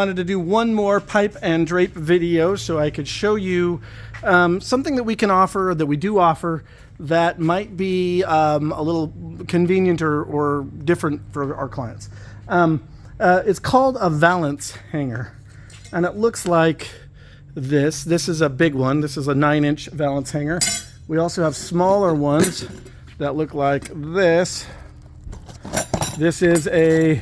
wanted to do one more pipe and drape video so I could show you something that we can offer, that we do offer, that might be a little convenient or different for our clients. It's called a Valance hanger, and it looks like this. This is a big one. This is a 9-inch Valance hanger. We also have smaller ones that look like this. This is a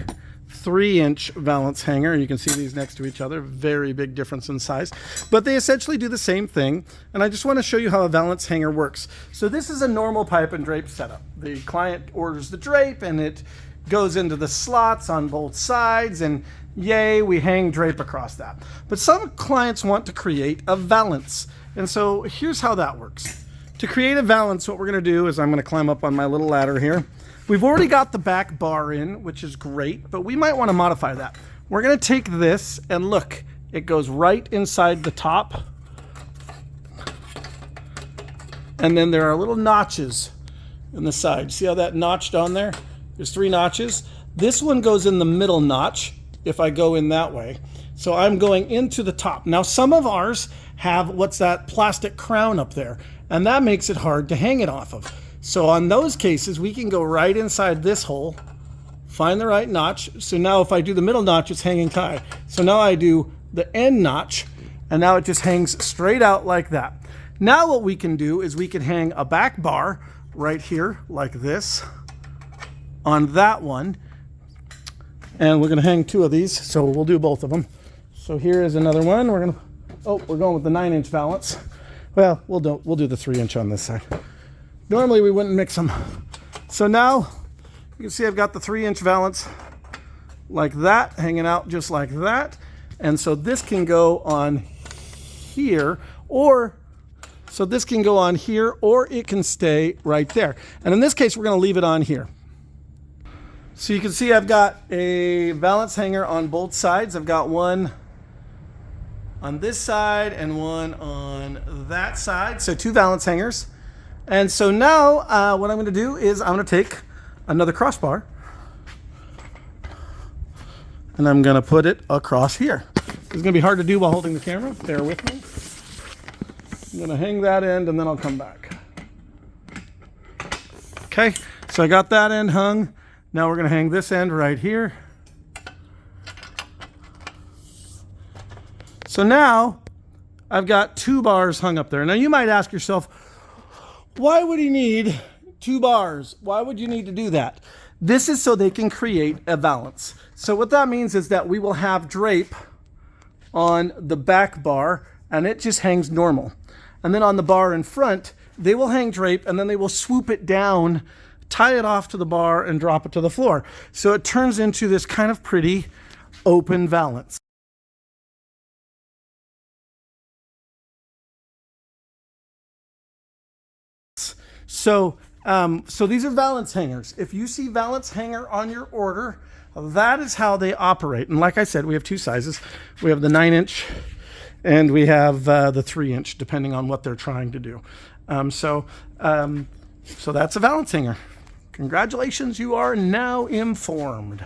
3-inch Valance hanger. You can see these next to each other. Very big difference in size, but they essentially do the same thing. And I just want to show you how a Valance hanger works. So this is a normal pipe and drape setup. The client orders the drape and it goes into the slots on both sides, and yay, we hang drape across that. But some clients want to create a valance. And so here's how that works. To create a valance, what we're going to do is I'm going to climb up on my little ladder here. We've already got the back bar in, which is great, but we might want to modify that. We're going to take this and look, it goes right inside the top. And then there are little notches in the side. See how that notched on there? There's 3 notches. This one goes in the middle notch if I go in that way. So I'm going into the top. Now some of ours have what's that plastic crown up there, and that makes it hard to hang it off of. So on those cases, we can go right inside this hole, find the right notch. So now if I do the middle notch, it's hanging tight. So now I do the end notch, and now it just hangs straight out like that. Now what we can do is we can hang a back bar right here like this on that one. And we're gonna hang 2 of these, so we'll do both of them. So here is another one. We're going with the 9-inch Valance. Well, we'll do the 3-inch on this side. Normally we wouldn't mix them. So now you can see I've got the 3-inch Valance like that, hanging out just like that. And so this can go on here, or it can stay right there. And in this case, we're gonna leave it on here. So you can see I've got a Valance hanger on both sides. I've got one on this side and one on that side. So 2 Valance hangers. And so now what I'm going to do is I'm going to take another crossbar and I'm going to put it across here. It's going to be hard to do while holding the camera. Bear with me. I'm going to hang that end and then I'll come back. Okay, so I got that end hung. Now we're going to hang this end right here. So now I've got 2 bars hung up there. Now you might ask yourself, why would he need 2 bars? Why would you need to do that? This is so they can create a valance. So what that means is that we will have drape on the back bar and it just hangs normal. And then on the bar in front, they will hang drape and then they will swoop it down, tie it off to the bar and drop it to the floor. So it turns into this kind of pretty open valance. So these are Valance hangers. If you see Valance hanger on your order, that is how they operate. And like I said, we have 2 sizes. We have the 9-inch and we have the 3-inch, depending on what they're trying to do. So that's a Valance hanger. Congratulations, you are now informed.